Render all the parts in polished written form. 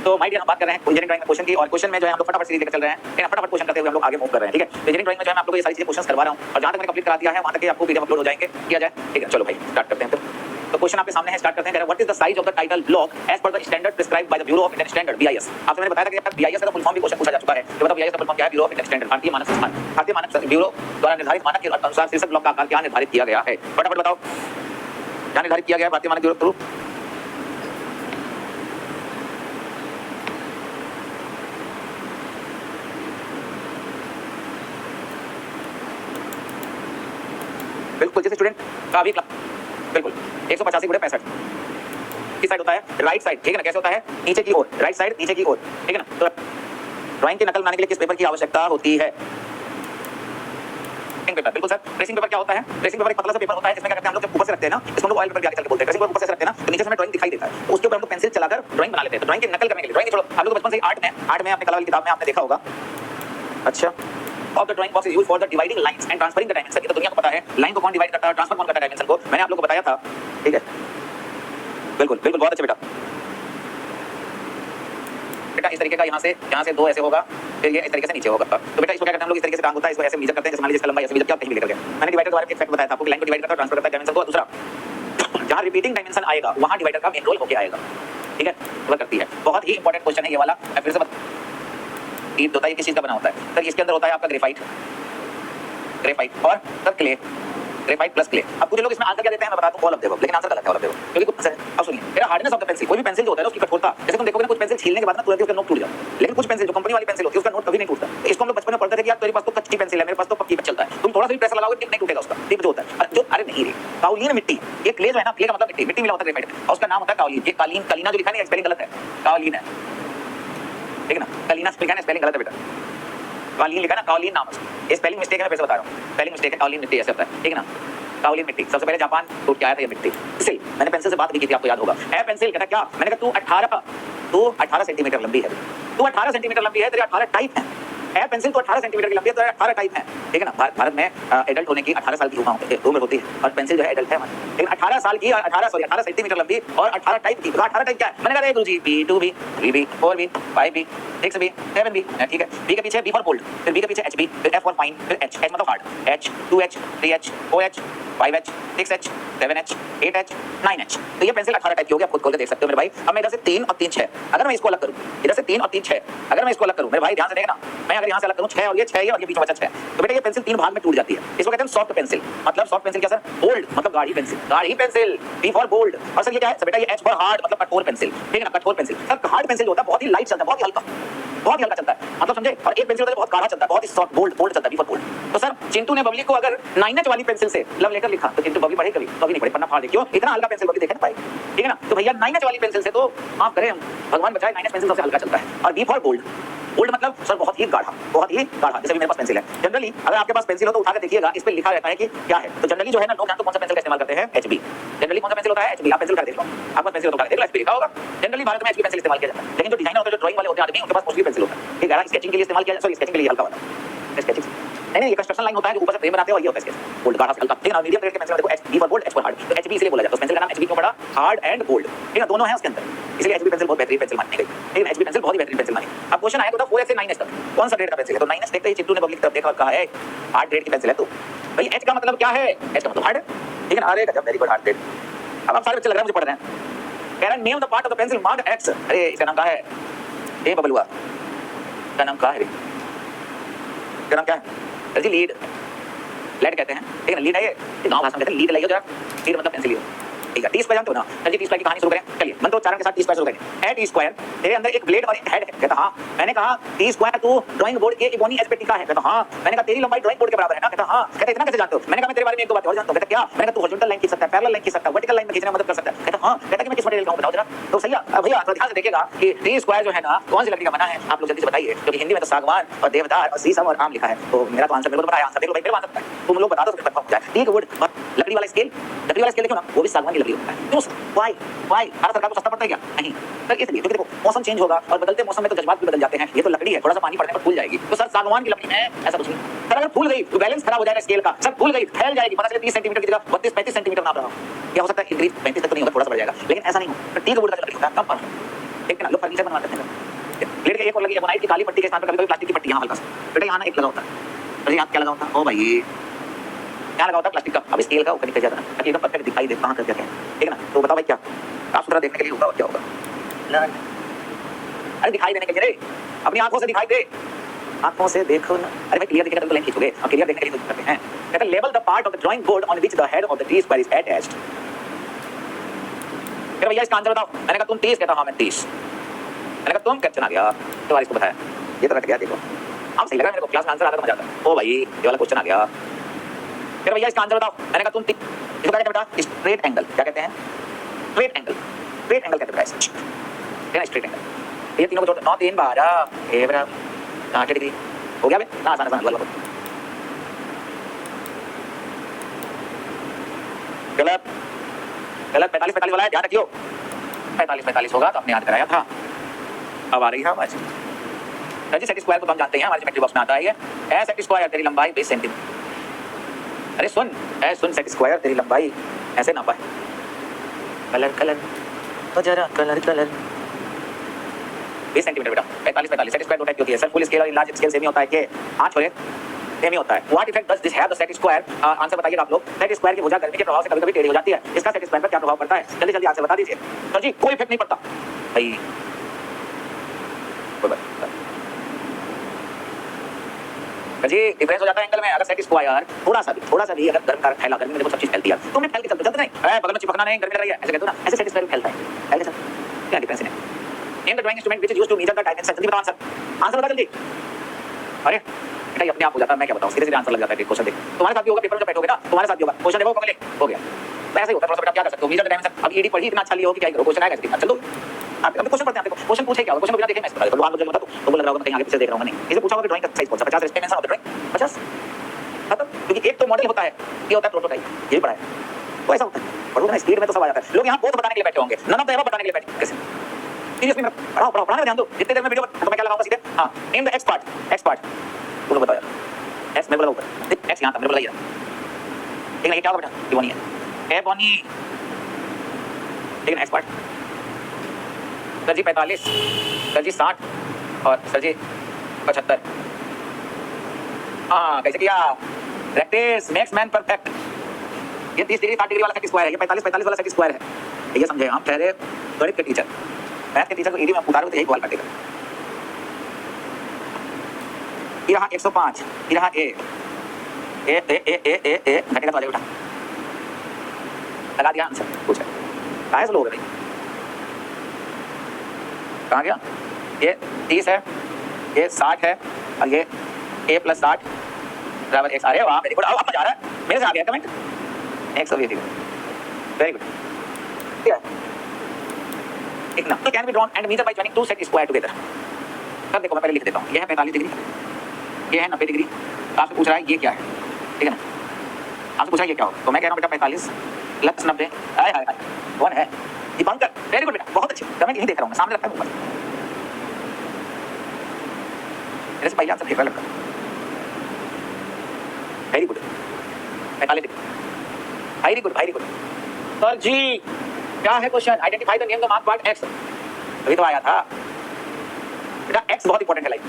तो माइट हम बात कर रहे हैं इंजीनियरिंग ड्राइंग में क्वेश्चन की, और क्वेश्चन में जो है हम लोग फटाफट सीरीज लेकर चल रहे हैं, लेकिन फटाफट क्वेश्चन करते हुए हम लोग आगे मूव कर रहे हैं। ठीक है, इंजीनियरिंग ड्राइंग में जो है मैं आप लोगों को ये सारी चीजें क्वेश्चन करवा रहा हूं, और जहां तक मैंने कंप्लीट करा दिया है वहां तक आपको पीडीएफ अपलोड हो जाएंगे, किया जाए। ठीक है, चलो भाई स्टार्ट करते हैं। तो क्वेश्चन आपके सामने है, स्टार्ट करते हैं। What is the size of the title block as per the standard prescribed by the bureau of Indian standard BIS. आपसे मैंने बताया था कि बीआईएस का फुल फॉर्म भी क्वेश्चन पूछा जा चुका है। तो बताओ बीआईएस का फुल फॉर्म क्या है? ब्यूरो ऑफ इंडियन स्टैंडर्ड, भारतीय मानक संस्थान। भारतीय मानक ब्यूरो द्वारा निर्धारित मानक के अनुसार शीर्षक ब्लॉक का आकार क्या निर्धारित किया गया है? फटाफट बताओ क्या निर्धारित किया गया है भारतीय मानक ब्यूरो थ्रू? बिल्कुल, जैसे स्टूडेंट का अभी बिल्कुल 185 गुणे 65 किस साइड होता है? Right side. ठीक है ना, कैसे होता है? नीचे की ओर, राइट साइड नीचे की ओर। ठीक है ना, तो ड्राइंग की नकल बनाने के लिए किस पेपर की आवश्यकता होती है? पेपर। बिल्कुल सर। ट्रेसिंग पेपर क्या होता है? ट्रेसिंग पेपर एक पतला सा पेपर होता है जिसमें क्या करते हैं हम लोग, जब ऊपर से रखते हैं ना, इसको हम लोग ऑयल पेपर भी आगे चल के बोलते हैं। ट्रेसिंग पेपर ऊपर से रखते हैं ना, तो नीचे से हमें ड्राइंग दिखाई देता है, तो उसके ऊपर हम लोग पेंसिल चलाकर ड्राइंग बना लेते हैं। तो ड्राइंग की नकल करने के लिए, ड्राइंग छोड़ो, हम लोग बचपन से ही आर्ट में अपने कला वाली किताब में आपने देखा होगा। अच्छा, of the drawing box is used for the dividing lines and transferring the dimension। ये तो दुनिया को पता है, लाइन को कौन डिवाइड करता है, ट्रांसफर कौन करता है डायमेंशन को, मैंने आप लोगों को बताया था। ठीक है, बिल्कुल बिल्कुल, बहुत अच्छे बेटा। बेटा इस तरीके का यहाँ से दो ऐसे होगा, फिर ये इस तरीके से नीचे होगा। तो बेटा इसको क्या करते हैं हम लोग, इस तरीके से टांग होता है, इसको ऐसे मेजर करते हैं, जैसे मान लीजिए इसका लंबाई ऐसे मेजर किया, कहीं भी लेकर गए। मैंने डिवाइडर के बारे में एक फैक्ट बताया था आपको कि लाइन को डिवाइड करता है, ट्रांसफर करता है डायमेंशन को। दूसरा, जहाँ रिपीटिंग डायमेंशन आएगा वहाँ डिवाइडर का मेन रोल होके आएगा। ठीक है, वह करती है। बहुत ही इंपॉर्टेंट क्वेश्चन है ये वाला। मैं फिर से होता है, किस चीज का बना होता है सर? इसके अंदर होता है आपका ग्रेफाइट और sir clay, graphite plus clay. अब कुछ लोग इसमें आंसर क्या देते हैं मैं बताता हूं, ऑल ऑफ द अबव, लेकिन आंसर गलत है ऑल ऑफ द अबव, क्योंकि कुछ आंसर है। अब सुनिए, मेरा हार्डनेस ऑफ द पेंसिल, कोई भी पेंसिल जो होता है ना उसकी कठोरता, जैसे तुम देखोगे ना कुछ पेंसिल छीलने के बाद ना तुरंत उसका नोक टूट जाता है, लेकिन कुछ पेंसिल जो कंपनी वाली पेंसिल होती है उसका नोक कभी नहीं टूटता। तो इसको हम लोग बचपन में पढ़ते थे कि यार तेरे पास तो कच्ची पेंसिल है, मेरे पास तो पक्की पे चलता है, तुम थोड़ा सा भी प्रेशर लगाओगे टिप नहीं टूटेगा उसका, टिप जो होता है जो, अरे नहीं रे, काओलिन मिट्टी, ये क्ले जो है ना, क्ले का मतलब मिट्टी, मिट्टी मिला होता है ग्रेफाइट में, और उसका नाम होता है काओलिन। ये कालीन, कलीना जो लिखा नहीं, स्पेलिंग गलत है, काओलिन है। ठीक है ना, कलीना लिखा है, स्पेलिंग गलत है बेटा, कालीन लिखा है ना, काओलिन नाम है, ये स्पेलिंग मिस्टेक है, मैं फिर से बता रहा हूं, स्पेलिंग मिस्टेक है, काओलिन मिट्टी ऐसे होता है। ठीक है ना, काओलिन मिट्टी, सबसे पहले जापान टूट के आया था ये मिट्टी। पेंसिल, मैंने पेंसिल से बात भी की थी, आपको याद होगा। ए पेंसिल कहता क्या, मैंने कहा तू 18 सेंटीमीटर लंबी है, तू 18 सेंटीमीटर लंबी है, तेरे 18 टाइप है। ए पेंसिल तो 18 सेंटीमीटर की लंबी है, तो 18 टाइप है। ठीक है ना, भारत में एडल्ट होने की 18 साल की उम्र होती है, और पेंसिल जो है एडल्ट है हमारी, लेकिन 18 साल की, 18 सेंटीमीटर लंबी और 18 टाइप की। 18 टाइप क्या है? मैंने कहा गुरुजी B, 2B, 3B, 4B, 5B, 6B, 7B। ठीक है, B के पीछे B फॉर बोल्ड, फिर B के पीछे HB, फिर F फॉर फाइन, फिर H मतलब hard, H, 2H, 3H, 4H, 5H, 6H, 7H, 8H, 9H। तो ये पेंसिल 18 टाइप की होगी, आप खुद खोल के देख सकते हो मेरे भाई। अब मैं इधर से 3 और 3 6, अगर मैं इसको अलग करूं, इधर से 3 और 3 6, अगर मैं इसको अलग करूं मेरे भाई ध्यान से देखना, मैं अगर यहां से अलग करूं 6 और ये 6 और ये बीच में बचा 6, तो बेटा ये पेंसिल 3 भाग में टूट जाती है। इसको कहते हैं सॉफ्ट पेंसिल। मतलब सॉफ्ट पेंसिल क्या सर? बोल्ड मतलब गाढ़ी पेंसिल, गाढ़ी पेंसिल, B फॉर बोल्ड। और सर ये क्या है? सर बेटा ये H फॉर हार्ड मतलब कठोर पेंसिल। ठीक है ना, कठोर पेंसिल। सर हार्ड पेंसिल होता है बहुत ही लाइट चलता है, बहुत ही हल्का चलता है, मतलब समझे। और एक पेंसिल होता है बहुत गाढ़ा चलता है, बहुत ही सॉफ्ट बोल्ड चलता है, B फॉर बोल्ड। तो सर चिंटू ने बबली को अगर 9H वाली पेंसिल से लव लेटर लिखा तो चिंटू बबली पढ़े कभी नहीं पढ़े, पन्ना फाड़ दे, क्यों? इतना हल्का पेंसिल बबली देख नहीं पाए। ठीक है ना, तो भैया 9H वाली पेंसिल से तो माफ करें, भगवान बचाए, 9H पेंसिल सबसे हल्का चलता है। और B फॉर बोल्ड, बोल्ड मतलब सर बहुत ही गाढ़ा, जैसे भी मेरे पास पेंसिल है। जनरली अगर आपके पास पेंसिल हो तो उठा के देखिएगा, इस पे लिखा रहता है कि क्या है। तो जनरली जो है ना, लोग जानते कौन सा पेंसिल का इस्तेमाल करते हैं? HB। जनरली कौन सा पेंसिल होता है? HB। आप पेंसिल उठा देख लो, आपका पेंसिल उठा के देख लो, HB लिखा होगा। जनरली भारत में HB पेंसिल इस्तेमाल किया जाता है, लेकिन जो डिजाइनर होते हैं, जो ड्राइंग वाले होते हैं आदमी, उनके पास मोस्टली पेंसिल होता है। ठीक है, स्केचिंग के लिए इस्तेमाल किया जाता है, सॉरी स्केचिंग के लिए हल्का वाला, स्केचिंग नहीं, ये कंस्ट्रक्शन लाइन होता है जो ऊपर से फ्रेम बनाते हैं, और ये होता है स्केच बोल्ड, गाढ़ा से हल्का। ठीक है, मीडियम ग्रेड के पेंसिल देखो, HB for bold, H for hard. तो HB इसलिए बोला जाता है, उस पेंसिल का नाम HB क्यों पड़ा? Hard and bold. ठीक है, दोनों है उसके अंदर, इसलिए HB पेंसिल बहुत बेहतरीन पेंसिल मानी गई। ठीक है, HB पेंसिल बहुत ही बेहतरीन पेंसिल मानी। अब क्वेश्चन आएगा तो 4H से 9H तक कौन सा ग्रेड का पेंसिल है? तो 9H देखते ही चिंटू ने पब्लिक तरफ देखा और कहा है हार्ड ग्रेड की पेंसिल है। तो भाई H का मतलब क्या है? H का मतलब हार्ड है। ठीक है ना, अरे गजब, वेरी गुड, हार्ड ग्रेड। अब आप सारे बच्चे लग रहा है मुझे पढ़ रहे हैं। कह रहा है name the part of the pencil marked X। अरे इसका नाम क्या है? ए बबलुआ का नाम क्या है? इसका नाम क्या है? जी लीड, लेड कहते हैं। ठीक है ना, लीड है ये गांव भाषा में कहते हैं लीड। लाइए जरा, लीड मतलब पेंसिल लियो। ठीक है, टी स्क्वायर जानते हो ना? चलिए टी स्क्वायर की कहानी शुरू करें। चलिए मंत्रोच्चारण के साथ टी स्क्वायर शुरू करें। ए टी स्क्वायर, तेरे अंदर एक ब्लेड और एक हेड है। कहता हाँ। मैंने कहा टी स्क्वायर तू ड्राइंग बोर्ड के इबोनी एज पे टिका है। कहता हाँ। मैंने कहा तेरी लंबाई ड्राइंग बोर्ड के बराबर है ना? कहता हाँ। कहता इतना कैसे जानते हो? मैंने कहा मैं तेरे बारे में एक दो बात और जानता हूं। कहता क्या? मैंने कहा तू हॉरिजॉन्टल लाइन खींच सकता है, पैरेलल लाइन खींच सकता है, वर्टिकल लाइन में खींचने में मदद कर सकता है। कहता हाँ। कहता कि मैं किस मटेरियल का हूं बताओ जरा। तो सही है भैया, तो ध्यान से देखिएगा कि टी स्क्वायर जो है ना कौन सी लकड़ी का बना है, आप लोग जल्दी से बताइए, क्योंकि हिंदी में तो सागवान और देवदार और शीशम और आम लिखा है। तो मेरा तो आंसर मेरे को बताया, आंसर देखो भाई मेरे आंसर है, तुम लोग बता दो तो कंफर्म हो जाए। ठीक वुड लकड़ी वाला स्केल, लकड़ी वाला स्केल देखो ना, वो भी सागवान की लकड़ी होता है। क्यों? वाई भारत सरकार को सस्ता पड़ता है क्या? नहीं सर, इसलिए क्योंकि देखो मौसम चेंज होगा और बदलते मौसम में तो जज्बात भी बदल जाते हैं। ये तो लकड़ी है, थोड़ा सा पानी पड़ने पर फूल जाएगी। तो सर सागवान की लकड़ी में ऐसा कुछ नहीं। सर अगर फूल गई तो बैलेंस खराब हो जाएगा स्केल का। सर फूल गई फैल जाएगी, पता चले 30 सेंटीमीटर की जगह 32-35 सेंटीमीटर नाप रहा हूं। क्या हो सकता है? इंक्रीज 35 तक तो नहीं होगा, थोड़ा सा बढ़ जाएगा, लेकिन ऐसा नहीं हो। तो ठीक वुड का लकड़ी होता है कम पर ठीक है ना, लोग फर्नीचर बनवाते हैं प्लेट के एक और लगी एबोनाइट की काली पट्टी के स्थान पर कभी-कभी प्लास्टिक की पट्टी यहाँ हल्का सा, बेटा यहाँ ना एक लगा होता है, अरे यहाँ क्या लगा होता है, ओ भाई क्या लगा होता है प्लास्टिक का, अब स्केल का ऊपर निकल जाता है ताकि एकदम परफेक्ट दिखाई दे कहाँ कर क्या है, ठीक है ना। तो बताओ भाई क्या साफ सुथरा देखने के लिए होगा और क्या होगा, अरे दिखाई देने के लिए रे, अपनी आंखों से दिखाई दे, आंखों से देखो ना, अरे भाई क्लियर दिखेगा तो लाइन खींचोगे, और क्लियर देखने के लिए करते हैं। कहता है label the part of the drawing board on which the head of the T square is attached. फिर भैया इसका आंसर बताओ, मैंने कहा तुम 30, कहता हां मैं 30, मैंने कहा तुम क्वेश्चन आ गया तो इसको बताया, ये तो रट गया देखो, अब सही लगा मेरे को, क्लास में आंसर आता तो मजा आता, ओ भाई ये वाला क्वेश्चन आ गया। फिर भैया इसका आंसर बताओ, मैंने कहा तुम इसको क्या कहते हैं बेटा, स्ट्रेट एंगल, क्या कहते हैं, स्ट्रेट एंगल, स्ट्रेट एंगल कहते हैं बेटा, स्ट्रेट एंगल, ये तीनों को जोड़ 9 3 12 ए बराबर 60 डिग्री हो गया बे, ना आसान आसान गलत गलत गलत 45 45 वाला है, ध्यान रखियो, 45 45 होगा तो आपने याद कराया था, अब आ रही है आवाज। जी सेट स्क्वायर को तो हम जानते हैं, हमारे ज्योमेट्री बॉक्स में आता है ये, ए सेट स्क्वायर तेरी लंबाई 20 सेंटीमीटर, अरे सुन ए सुन सेट स्क्वायर तेरी लंबाई ऐसे नापा है, कलर कलर तो जरा कलर कलर 20 सेंटीमीटर बेटा, 45 45 सेट स्क्वायर दो टाइप की होती है, सर फुल स्केल और लार्ज स्केल सेम ही होता है कि हाँ छोरे सेम ही होता है। What effect does this have the set square, answer बताइए आप लोग, सेट स्क्वायर की भुजा गर्मी के प्रभाव से कभी-कभी टेढ़ी हो जाती है, इसका सेट स्क्वायर पर क्या प्रभाव पड़ता है, जल्दी जल्दी आंसर बता दीजिए सर जी। कोई इफेक्ट नहीं पड़ता भाई, कोई बात जी, डिफरेंस हो जाता है एंगल में, अगर सेट स्क्वायर थोड़ा सा भी अगर गर्म कारक फैला, गर्मी में देखो सब चीज फैलती है, तुमने फैल के चलते नहीं बगल में चिपकना नहीं, गर्मी लग रही है ऐसे कहते हो ना, ऐसे सेट स्क्वायर फैलता है, फैल के चल, क्या डिफरेंस है। Name the drawing instrument which is used to measure the dimension, जल्दी बताओ आंसर, आंसर बता जल्दी, अरे बेटा ये अपने आप हो जाता है, मैं क्या बताऊं, सीधे सीधे आंसर लग जाता है क्वेश्चन देख, तुम्हारे साथ भी होगा, पेपर में जब बैठोगे ना तुम्हारे साथ भी होगा, क्वेश्चन देखो कब हो गया ऐसे ही होता है, थोड़ा सा बेटा क्या कर सकते हो, मेजर द डायमेंशन, अब ईडी पढ़ी इतना अच्छा लियो कि क्या करो, क्वेश्चन आएगा कितना, चलो आप अभी क्वेश्चन पढ़ते हैं, देखो क्वेश्चन पूछे क्या होगा, क्वेश्चन बिना देखे मैं इसको भगवान को बता दूं तो बोल रहा होगा मैं कहीं आगे पीछे देख रहा हूं, नहीं इसे पूछा होगा कि ड्राइंग का साइज कौन सा, 50 डायमेंशन ऑफ द ड्राइंग 50 खत्म, क्योंकि एक तो मॉडल होता है, ये होता है प्रोटोटाइप, ये पढ़ा है तो ऐसा होता है, पढ़ोगे ना स्पीड में तो सब आ जाता है, लोग यहां बहुत बताने के लिए बैठे होंगे, नन ऑफ द एबव बताने के लिए बैठे कैसे, सीरियसली मेरा पढ़ाओ पढ़ाने में ध्यान दो, जितने देर में वीडियो तो मैं क्या लगाऊंगा सीधे, हां नेम द एक्स पार्ट बोलो बताओ यार, एक्स मेरे को लगा ऊपर, एक्स यहां था मेरे को लगा, ठीक है ये क्या होगा बेटा, ये बनी है ए बनी, ठीक है एक्स पार्ट, सर जी 45, सर जी 60 और सर जी 75, हाँ कैसे किया, प्रैक्टिस मेक्स मैन परफेक्ट, ये 30 डिग्री 60 डिग्री वाला सेट स्क्वायर है, ये 45 45 वाला सेट स्क्वायर है, ये समझे हम ठहरे गणित के टीचर, मैथ के टीचर को ईडी में उतारोगे तो यही सवाल काटेगा, ये रहा 105, ये रहा ए घटेगा तो आ जाएगा, उठा लगा दिया आंसर, पूछा कहाँ से लोग भाई, कहाँ गया, ये 30 है, ये 60 है और ये a + 60 बराबर x, अरे वाह वेरी गुड, अब मजा आ रहा है, मेरे से आ गया कमेंट 120, वेरी गुड, ठीक है एक ना can be drawn and measure by joining two set square together, तब देखो मैं पहले लिख देता हूं, ये है 45 डिग्री, ये है 90 डिग्री, आपसे पूछ रहा है ये क्या है, ठीक है ना, आपसे पूछा ये क्या होगा, तो मैं कह रहा हूं बेटा 45 + 90, हाय हाय हाय 1 है, दीपांकर वेरी गुड बेटा, बहुत अच्छे कमेंट यही देख रहा हूं मैं, सामने रखा है ऊपर, मेरे से पहले आंसर फेवरेट लगता, very good 45 degree, very good sir जी क्या है question, identify the name the mark part X, अभी तो आया था बेटा, एक्स बहुत इंपॉर्टेंट है लाइक,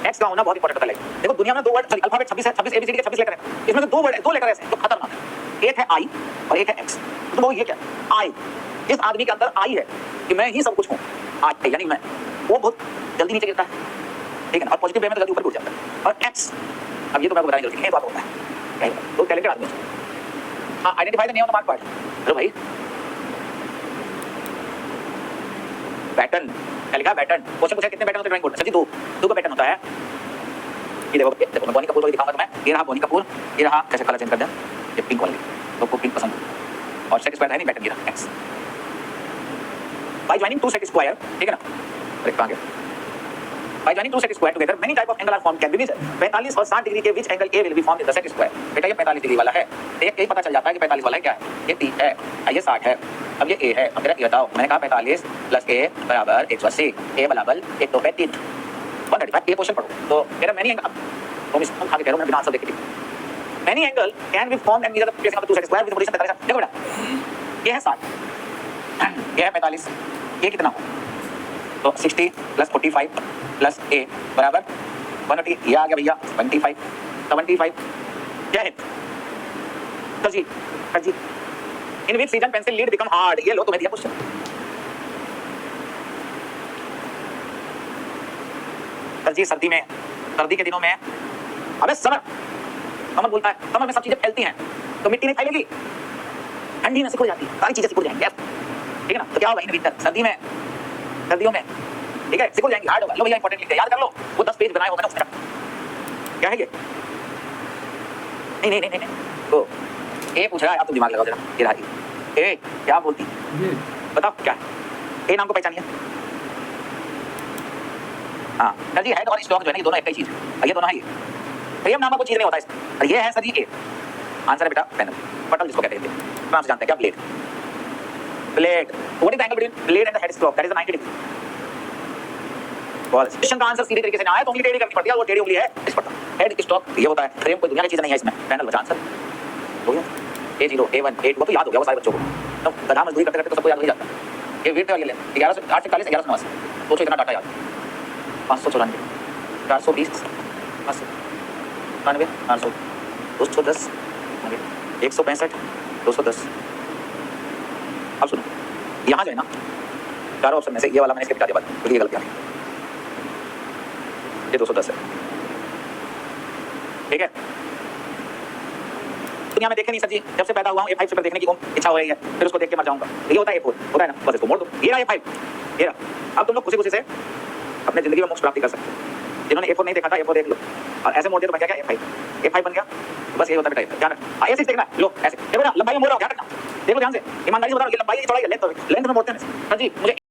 एक्स का होना बहुत इंपॉर्टेंट होता है लाइक, देखो दुनिया में दो वर्ड अल्फाबेट 26 है, 26 एबीसीडी के 26 लेटर है, इसमें से दो लेटर ऐसे जो खतरनाक है, एक है आई और एक है एक्स, तो वो ये क्या आई, जिस आदमी के अंदर आई है कि मैं ही सब कुछ हूं, आई यानी मैं, वो बहुत जल्दी नीचे गिरता है, ठीक है ना, और पॉजिटिव वे में तो जल्दी ऊपर उठ जाता है, और एक्स अब ये तो मैं बताने जल्दी, ये बात होता है तो टैलेंटेड आदमी, हां identify the name of the mark part, अरे भाई पैटर्न क्या लिखा, पैटर्न, क्वेश्चन पूछा कितने पैटर्न होते हैं ड्राइंग बोर्ड में, सर जी दो का पैटर्न होता है, ये देखो मैं बोनी कपूर को दिखाऊंगा तुम्हें, ये रहा बोनी कपूर, ये रहा कैसे कलर चेंज कर दें, ये पिंक वाली, तो आपको पिंक पसंद और सेट स्क्वायर है नहीं पैटर्न, ये रहा x bye joining two set square, ठीक है ना, ब्रेक पाएंगे by joining two set square together many type of angle are formed can be measured, 45 और 60 डिग्री के which angle A will be formed in the set square, बेटा ये 45 degree वाला है, एक यही पता चल जाता है कि 45 वाला है क्या है, ये 30 है, ये 60 है, अब ये A है, अब मेरा ये बताओ, मैंने कहा 45 + A बराबर 180, A बराबर 135, 135, ये क्वेश्चन पढ़ो, तो मेरा मैनी एंगल, तुम इसको खा के कह रहे हो, मैं बिना आंसर देख के, many angle can be formed and measure the placing of the two set square with position 45, देखो बेटा ये है 60, ये है 45, ये कितना हो तो 60 प्लस 45 प्लस ए बराबर 180, ये आ गया भैया 25 75। क्या है sir ji? Sir ji in which season pencil lead become hard, ये लो तुम्हें दिया क्वेश्चन। सर जी सर्दी में, सर्दी के दिनों में, अबे समर, समर बोलता है समर में सब चीजें फैलती हैं तो मिट्टी नहीं फैलेगी, ठंडी में सिकुड़ जाती है, सारी चीजें सिकुड़ जाएंगी, ठीक है ना? तो क्या होगा इन विंटर, सर्दी में, सर्दियों में, ठीक है, सिकुड़ जाएंगी, हार्ड होगा। लो भैया इंपॉर्टेंट लिखते हैं, याद कर लो, वो 10 पेज बनाए होगा ना उसमें। क्या है ये? नहीं नहीं नहीं नहीं, तो ए पूछ रहा है, आप तुम दिमाग लगाओ जरा, ये रहा ए, क्या बोलती बताओ क्या है? ए नाम को पहचानिए। हाँ सर जी हेड और स्टॉक जो है ना, ये दोनों एक ही चीज है, ये दोनों है, ये फ्रेम नाम का कोई चीज नहीं होता इसमें, और ये है सर जी ए। आंसर है बेटा पैनल, पटल जिसको कहते हैं, नाम से जानते हैं क्या? Plate. Plate, what is the angle between plate and the head stock? That is 90 degree. Question का आंसर सीधे तरीके से ना आए तो उंगली टेढ़ी करनी पड़ती है, वो टेढ़ी उंगली है इस पर। हेड स्टॉक ये होता है, फ्रेम कोई दुनिया की चीज नहीं है इसमें। पैनल बचा आंसर हो गया। A0 A1 A2 वो तो याद हो गया वो सारे बच्चों को, तो गधा मजदूरी करते करते तो सबको याद हो जाता है। ये वेट पे ये ले 1108 से 41 1189, सोचो इतना डाटा याद। 594 420 80 99 800 210 165 210। अब सुनो यहाँ जो है ना, चारों ऑप्शन में से ये वाला मैंने स्किप कर दिया बाद, क्योंकि ये गलत आ गई। ये 210 है, ठीक है? दुनिया में देखे नहीं सर जी, जब से पैदा हुआ हूँ A5 सुपर देखने की इच्छा हो रही है, फिर उसको देख के मर जाऊंगा। ये होता है A4, होता है ना, बस इसको मोड़ दो, ये रहा A5, ये रहा। अब तुम लोग खुशी खुशी से अपने जिंदगी में मोक्ष प्राप्ति कर सकते हो। जिन्होंने A4 नहीं देखा था, A4 देख लो, और ऐसे मोड़ दिया तो बन गया क्या A5, A5 बन गया। बस ये होता है बेटा, ध्यान रखना। ऐसे देखना, लो ऐसे देखो ना, लंबाई में मोड़ रहा हूँ, ध्यान रखना, देखो ध्यान से, ईमानदारी से बता रहा हूँ, ये लंबाई है चौड़ाई है, लेंथ में मोड़ते हैं सर जी। मुझे